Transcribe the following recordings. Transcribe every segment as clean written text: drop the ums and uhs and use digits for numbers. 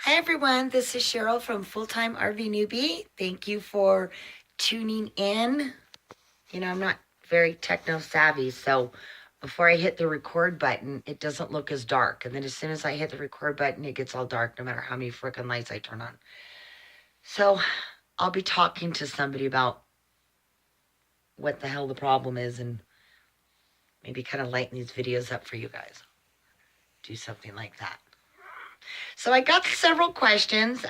Hi everyone, this is Cheryl from Full-Time RV Newbie. Thank you for tuning in. I'm not very techno savvy, so before I hit the record button, it doesn't look as dark. And then as soon as I hit the record button, it gets all dark no matter how many freaking lights I turn on. So I'll be talking to somebody about what the hell the problem is and maybe kind of lighten these videos up for you guys. Do something like that. So I got several questions.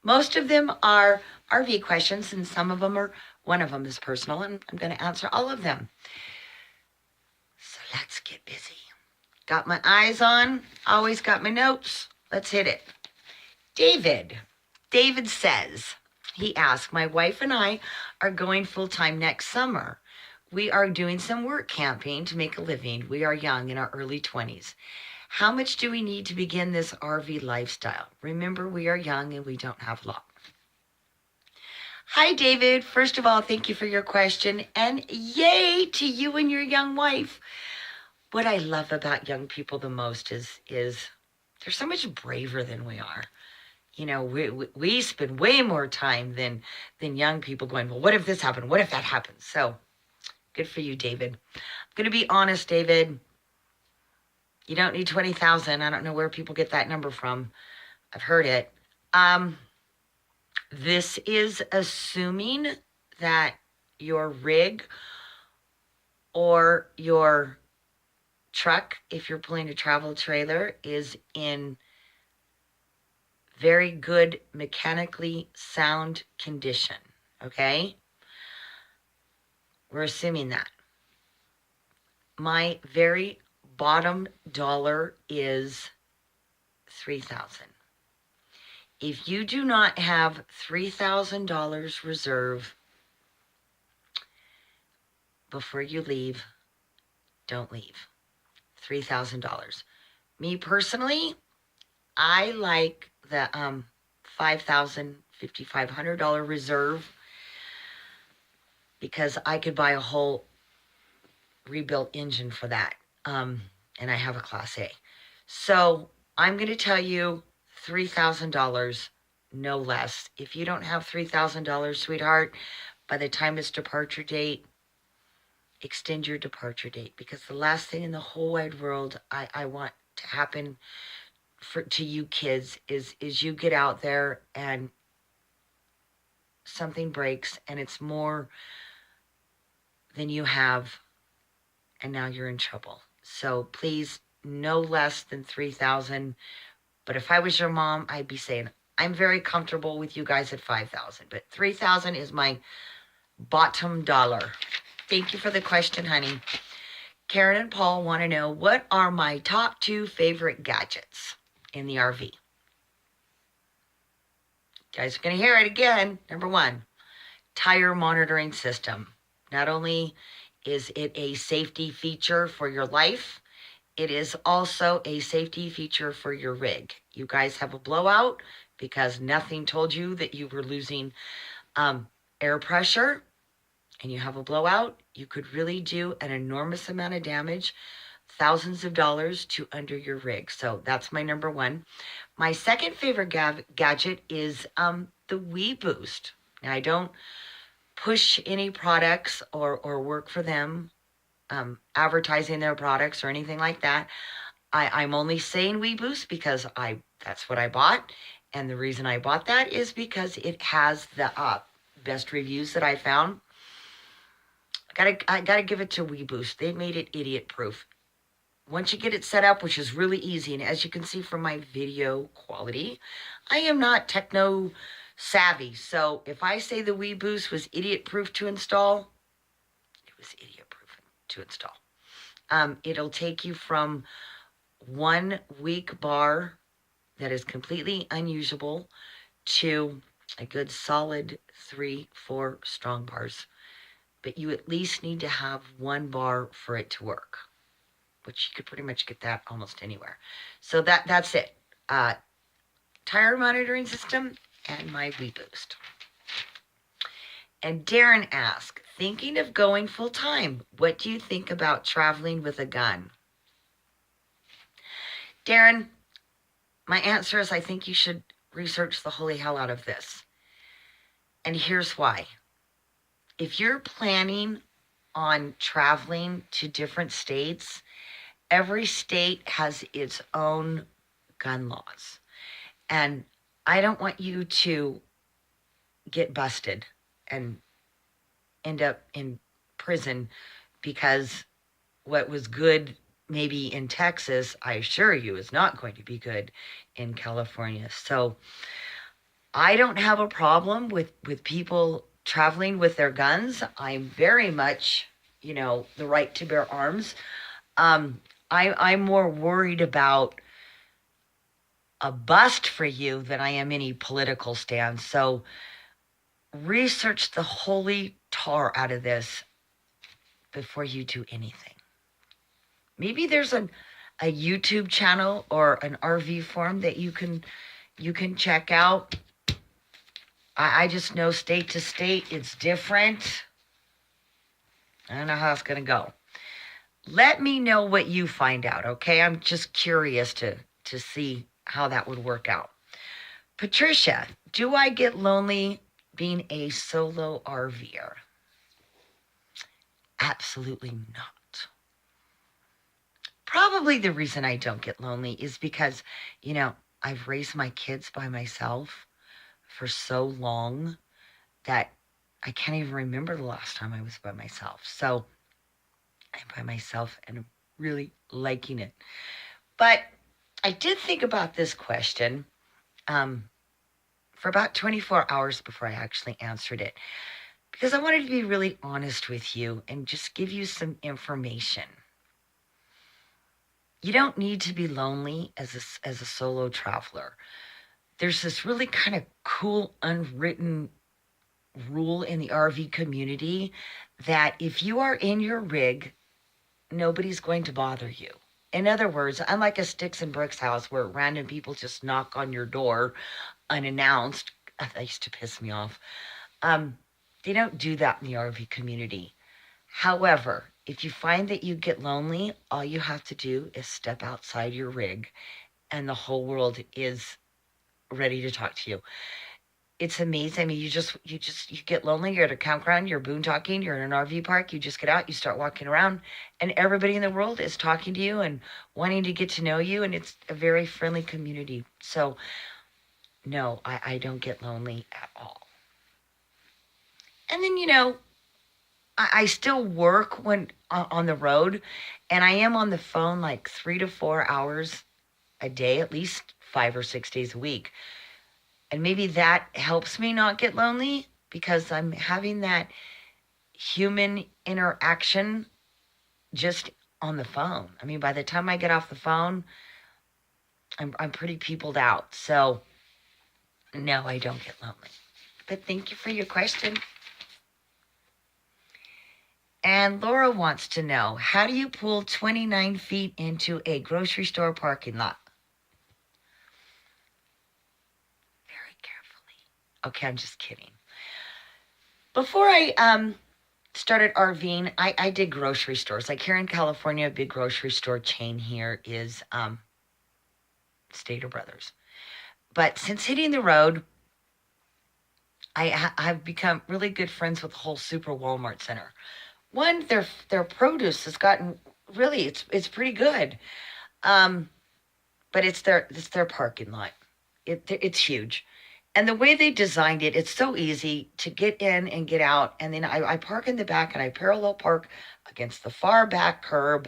Most of them are RV questions, and one of them is personal, and I'm going to answer all of them. So let's get busy. Got my eyes on, always got my notes. Let's hit it. David says, he asked, my wife and I are going full-time next summer. We are doing some work camping to make a living. We are young, in our early 20s. How much do we need to begin this RV lifestyle? Remember, we are young and we don't have a lot. Hi, David. First of all, thank you for your question. And yay to you and your young wife. What I love about young people the most is they're so much braver than we are. We spend way more time than young people going, well, what if this happened? What if that happens? So good for you, David. I'm going to be honest, David. You don't need 20,000. I don't know where people get that number from. I've heard it. This is assuming that your rig or your truck, if you're pulling a travel trailer, is in very good mechanically sound condition. Okay? We're assuming that. My very bottom dollar is $3,000. If you do not have $3,000 reserve before you leave, don't leave. $3,000. Me personally, I like the $5,000, $5,500 reserve because I could buy a whole rebuilt engine for that. And I have a Class A. So I'm going to tell you $3,000, no less. If you don't have $3,000, sweetheart, by the time it's departure date, extend your departure date, because the last thing in the whole wide world I want to happen to you kids is you get out there and something breaks and it's more than you have, and now you're in trouble. So please, no less than $3,000. But if I was your mom, I'd be saying, I'm very comfortable with you guys at $5,000, but $3,000 is my bottom dollar. Thank you for the question, honey. Karen and Paul want to know, what are my top 2 favorite gadgets in the RV? You guys are going to hear it again. Number 1, tire monitoring system. Not only is it a safety feature for your life, it is also a safety feature for your rig. You guys have a blowout because nothing told you that you were losing air pressure, and you have a blowout, you could really do an enormous amount of damage, thousands of dollars to under your rig. So that's my number 1. My second favorite gadget is the WeBoost. Now, I don't push any products or work for them, advertising their products or anything like that. I'm only saying WeBoost because that's what I bought. And the reason I bought that is because it has the best reviews that I found. I gotta give it to WeBoost. They made it idiot proof. Once you get it set up, which is really easy, and as you can see from my video quality, I am not techno savvy. So if I say the WeBoost was idiot proof to install, it was idiot proof to install. It'll take you from 1 weak bar that is completely unusable to a good solid 3-4 strong bars. But you at least need to have 1 bar for it to work, which you could pretty much get that almost anywhere. So that's it. Tire monitoring system and my WeBoost. And Darren asked, thinking of going full time, what do you think about traveling with a gun? Darren, my answer is I think you should research the holy hell out of this. And here's why. If you're planning on traveling to different states, every state has its own gun laws. And I don't want you to get busted and end up in prison because what was good maybe in Texas, I assure you, is not going to be good in California. So I don't have a problem with people traveling with their guns. I'm very much, the right to bear arms. I'm more worried about a bust for you than I am any political stand. So research the holy tar out of this before you do anything. Maybe there's a YouTube channel or an RV forum that you can check out. I just know state to state it's different. I don't know how it's going to go. Let me know what you find out, okay? I'm just curious to see how that would work out. Patricia, do I get lonely being a solo RVer? Absolutely not. Probably the reason I don't get lonely is because, I've raised my kids by myself for so long that I can't even remember the last time I was by myself. So I'm by myself and I'm really liking it. But I did think about this question for about 24 hours before I actually answered it, because I wanted to be really honest with you and just give you some information. You don't need to be lonely as a solo traveler. There's this really kind of cool unwritten rule in the RV community that if you are in your rig, nobody's going to bother you. In other words, unlike a sticks and bricks house where random people just knock on your door unannounced, that used to piss me off. They don't do that in the RV community. However, if you find that you get lonely, all you have to do is step outside your rig and the whole world is ready to talk to you. It's amazing. I mean, you get lonely. You're at a campground, you're boondocking, you're in an RV park, you just get out, you start walking around, and everybody in the world is talking to you and wanting to get to know you, and it's a very friendly community. So, no, I don't get lonely at all. And then, I still work when on the road, and I am on the phone like 3 to 4 hours a day, at least 5 or 6 days a week. And maybe that helps me not get lonely because I'm having that human interaction just on the phone. I mean, by the time I get off the phone, I'm pretty peopled out. So, no, I don't get lonely. But thank you for your question. And Laura wants to know, how do you pull 29 feet into a grocery store parking lot? Very carefully. Okay, I'm just kidding. Before I started RVing, I did grocery stores. Like here in California, a big grocery store chain here is Stater Brothers. But since hitting the road, I've become really good friends with the whole Super Walmart Center. One, their produce has gotten really it's pretty good, but it's their parking lot. It's huge, and the way they designed it, it's so easy to get in and get out. And then I park in the back and I parallel park against the far back curb,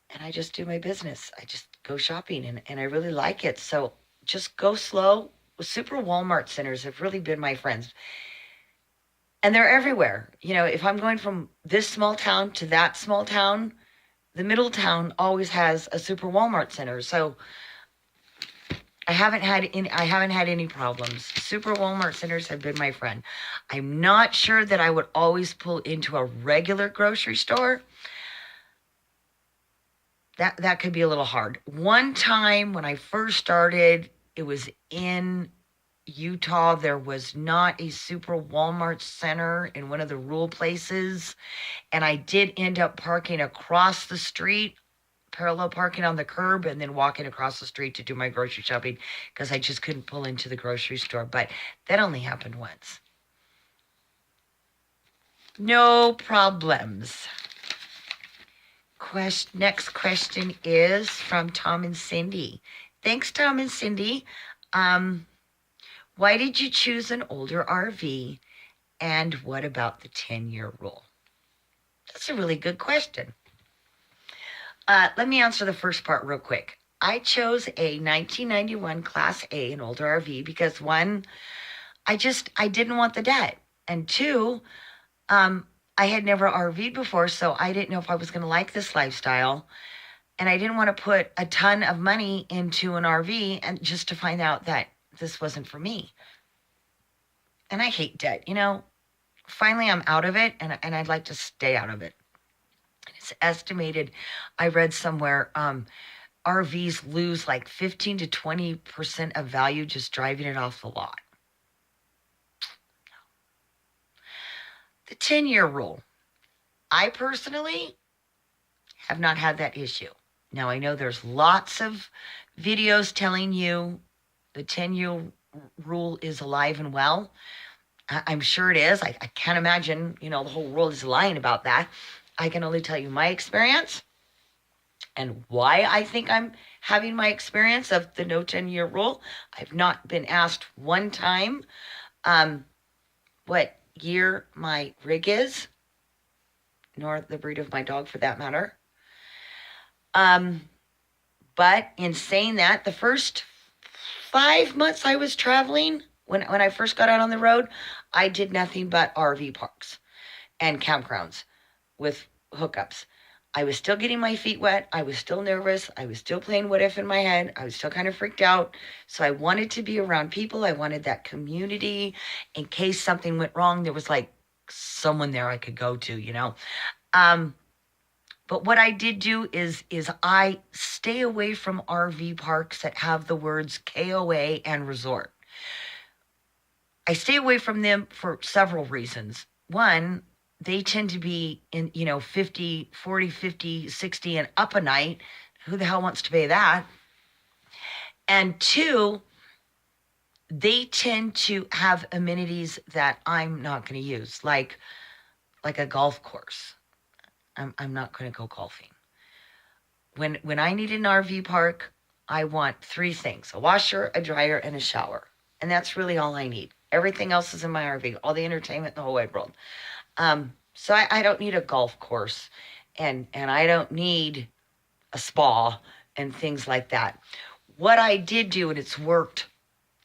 and I just do my business. I just go shopping, and I really like it. So just go slow. Super Walmart centers have really been my friends. And they're everywhere. If I'm going from this small town to that small town, the middle town always has a Super Walmart center. So I haven't had any problems. Super Walmart centers have been my friend. I'm not sure that I would always pull into a regular grocery store. That could be a little hard. One time when I first started, it was in Utah. There was not a Super Walmart center in one of the rural places, and I did end up parking across the street parallel parking on the curb and then walking across the street to do my grocery shopping because I just couldn't pull into the grocery store. But that only happened once. No problems. Next question is from Tom and Cindy. Thanks, Tom and Cindy. Why did you choose an older RV? And what about the 10-year rule? That's a really good question. Let me answer the first part real quick. I chose a 1991 Class A, an older RV, because one, I didn't want the debt. And two, I had never RV'd before, so I didn't know if I was going to like this lifestyle. And I didn't want to put a ton of money into an RV and just to find out that this wasn't for me. And I hate debt. Finally I'm out of it, and I'd like to stay out of it. It's estimated, I read somewhere, RVs lose like 15 to 20% of value just driving it off the lot. The 10-year rule. I personally have not had that issue. Now, I know there's lots of videos telling you the 10-year rule is alive and well. I'm sure it is. I can't imagine, the whole world is lying about that. I can only tell you my experience and why I think I'm having my experience of the no 10-year rule. I've not been asked one time what year my rig is, nor the breed of my dog for that matter. But in saying that, the first 5 months I was traveling, when I first got out on the road, I did nothing but RV parks and campgrounds with hookups. I was still getting my feet wet. I was still nervous. I was still playing what if in my head. I was still kind of freaked out. So I wanted to be around people. I wanted that community. In case something went wrong, there was like someone there I could go to, But what I did do is I stay away from RV parks that have the words KOA and resort. I stay away from them for several reasons. One, they tend to be in, 50, 40, 50, 60 and up a night. Who the hell wants to pay that? And two, they tend to have amenities that I'm not going to use, like a golf course. I'm not going to go golfing. When I need an RV park, I want 3 things: a washer, a dryer, and a shower. And that's really all I need. Everything else is in my RV, all the entertainment in the whole wide world. So I don't need a golf course, and I don't need a spa and things like that. What I did do, and it's worked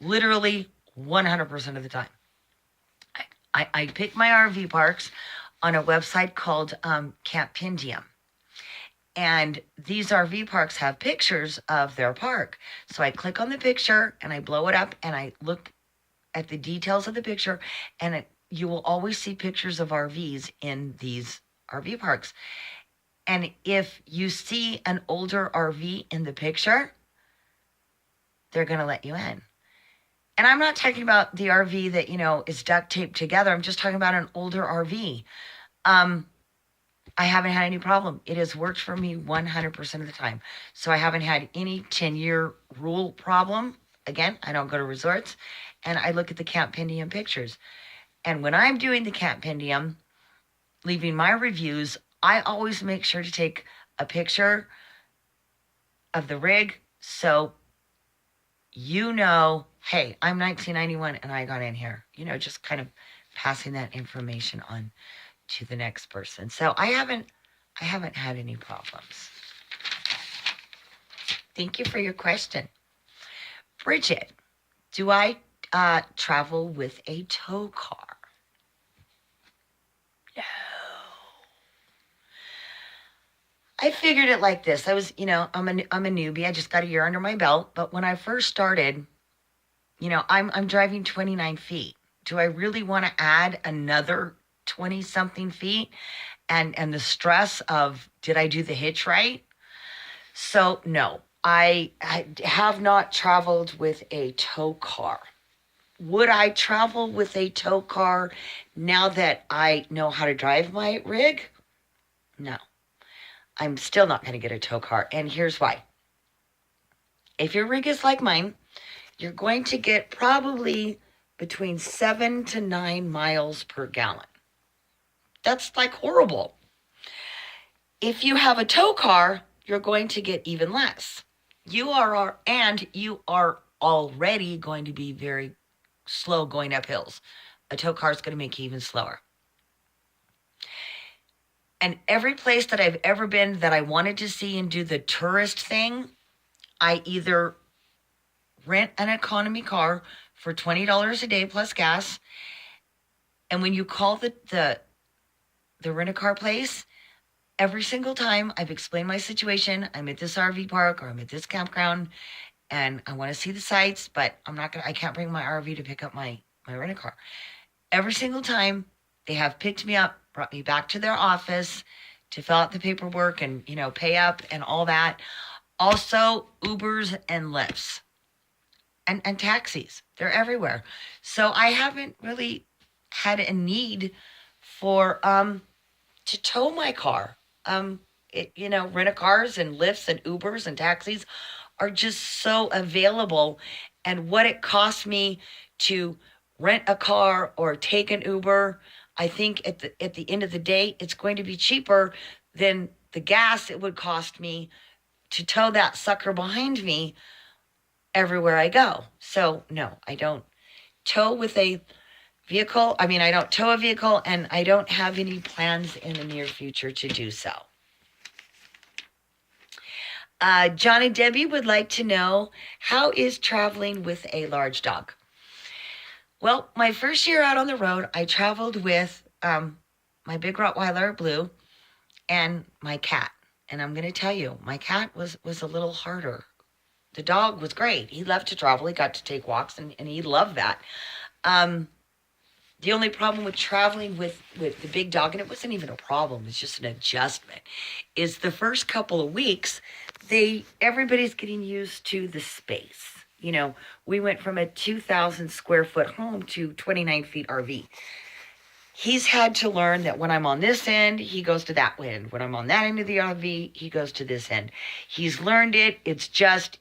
literally 100% of the time, I picked my RV parks on a website called Campendium. And these RV parks have pictures of their park. So I click on the picture and I blow it up and I look at the details of the picture, and you will always see pictures of RVs in these RV parks. And if you see an older RV in the picture, they're going to let you in. And I'm not talking about the RV that, is duct taped together. I'm just talking about an older RV. I haven't had any problem. It has worked for me 100% of the time. So I haven't had any 10-year rule problem. Again, I don't go to resorts, and I look at the Campendium pictures. And when I'm doing the Campendium, leaving my reviews, I always make sure to take a picture of the rig so hey, I'm 1991 and I got in here. Just kind of passing that information on to the next person. So I haven't had any problems. Thank you for your question. Bridget, do I travel with a tow car? No. I figured it like this. I was, I'm a newbie. I just got a year under my belt. But when I first started, I'm driving 29 feet. Do I really want to add another 20 something feet and the stress of, did I do the hitch right? So no, I have not traveled with a tow car. Would I travel with a tow car now that I know how to drive my rig? No. I'm still not going to get a tow car. And here's why. If your rig is like mine, you're going to get probably between 7 to 9 miles per gallon. That's like horrible. If you have a tow car, you're going to get even less. You are already going to be very slow going up hills. A tow car is going to make you even slower. And every place that I've ever been that I wanted to see and do the tourist thing, I either rent an economy car for $20 a day plus gas. And when you call the rent-a-car place, every single time I've explained my situation, I'm at this RV park or I'm at this campground and I want to see the sights, but I can't bring my RV to pick up my rent-a-car. Every single time they have picked me up, brought me back to their office to fill out the paperwork and, pay up and all that. Also, Ubers and Lyfts and taxis. They're everywhere. So I haven't really had a need for to tow my car. Rent-a-cars and Lyfts and Ubers and taxis are just so available. And what it costs me to rent a car or take an Uber, I think at the end of the day, it's going to be cheaper than the gas it would cost me to tow that sucker behind me everywhere I go. So no, I don't tow with a vehicle. I don't tow a vehicle, and I don't have any plans in the near future to do so. John and Debbie would like to know, how is traveling with a large dog? Well, my first year out on the road, I traveled with my big Rottweiler, Blue, and my cat. And I'm going to tell you, my cat was a little harder. The dog was great. He loved to travel. He got to take walks, and he loved that. The only problem with traveling with the big dog, and it wasn't even a problem, it's just an adjustment, is the first couple of weeks, everybody's getting used to the space. We went from a 2,000 square foot home to 29 feet RV. He's had to learn that when I'm on this end, he goes to that end. When I'm on that end of the RV, he goes to this end. He's learned it. It's just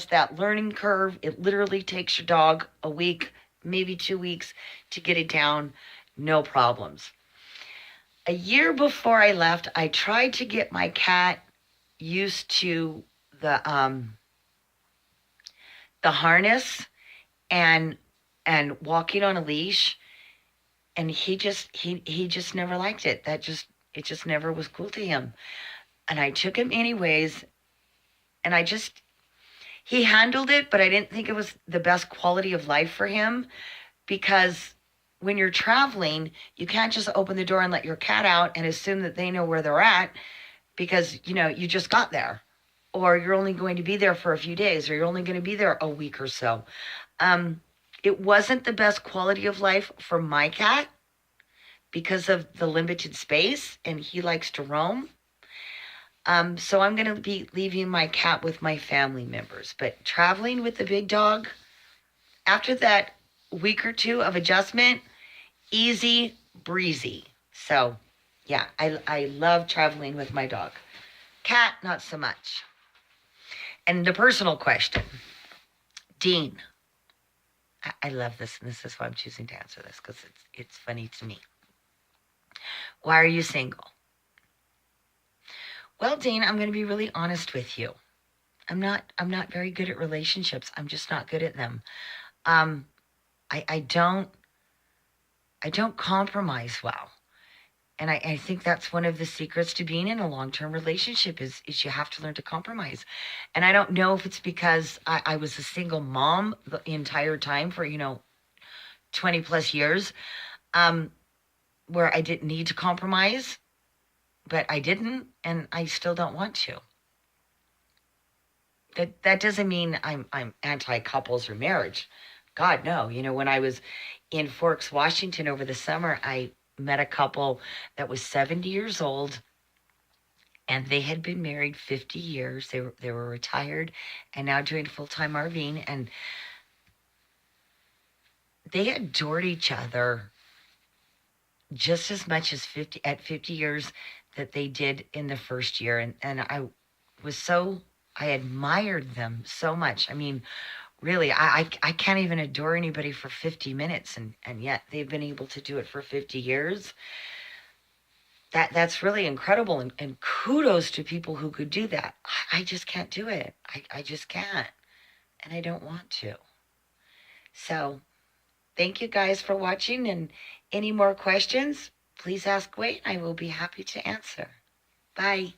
that learning curve. It literally takes your dog a week, maybe 2 weeks to get it down. No problems. A year before I left, I tried to get my cat used to the harness and walking on a leash, and he just never liked it. It just never was cool to him. And I took him anyways, and he handled it, but I didn't think it was the best quality of life for him, because when you're traveling, you can't just open the door and let your cat out and assume that they know where they're at, because, you just got there, or you're only going to be there for a few days, or you're only going to be there a week or so. It wasn't the best quality of life for my cat because of the limited space, and he likes to roam. So I'm going to be leaving my cat with my family members. But traveling with the big dog, after that week or two of adjustment, easy breezy. So yeah, I love traveling with my dog. Cat, not so much. And the personal question, Dean. I love this, and this is why I'm choosing to answer this, because it's funny to me. Why are you single? Well, Dean, I'm going to be really honest with you. I'm not very good at relationships. I'm just not good at them. I don't compromise well. And I think that's one of the secrets to being in a long-term relationship is you have to learn to compromise. And I don't know if it's because I was a single mom the entire time for, 20 plus years, where I didn't need to compromise, but I didn't, and I still don't want to. That doesn't mean I'm anti-couples or marriage. God, no. When I was in Forks, Washington over the summer, I met a couple that was 70 years old, and they had been married 50 years. They were retired and now doing full-time RVing, and they adored each other just as much as 50 years that they did in the first year. And I admired them so much. I mean, really, I can't even adore anybody for 50 minutes, and yet they've been able to do it for 50 years. That's really incredible, and kudos to people who could do that. I just can't do it. I just can't, and I don't want to. So thank you guys for watching, and any more questions, please ask away. I will be happy to answer. Bye.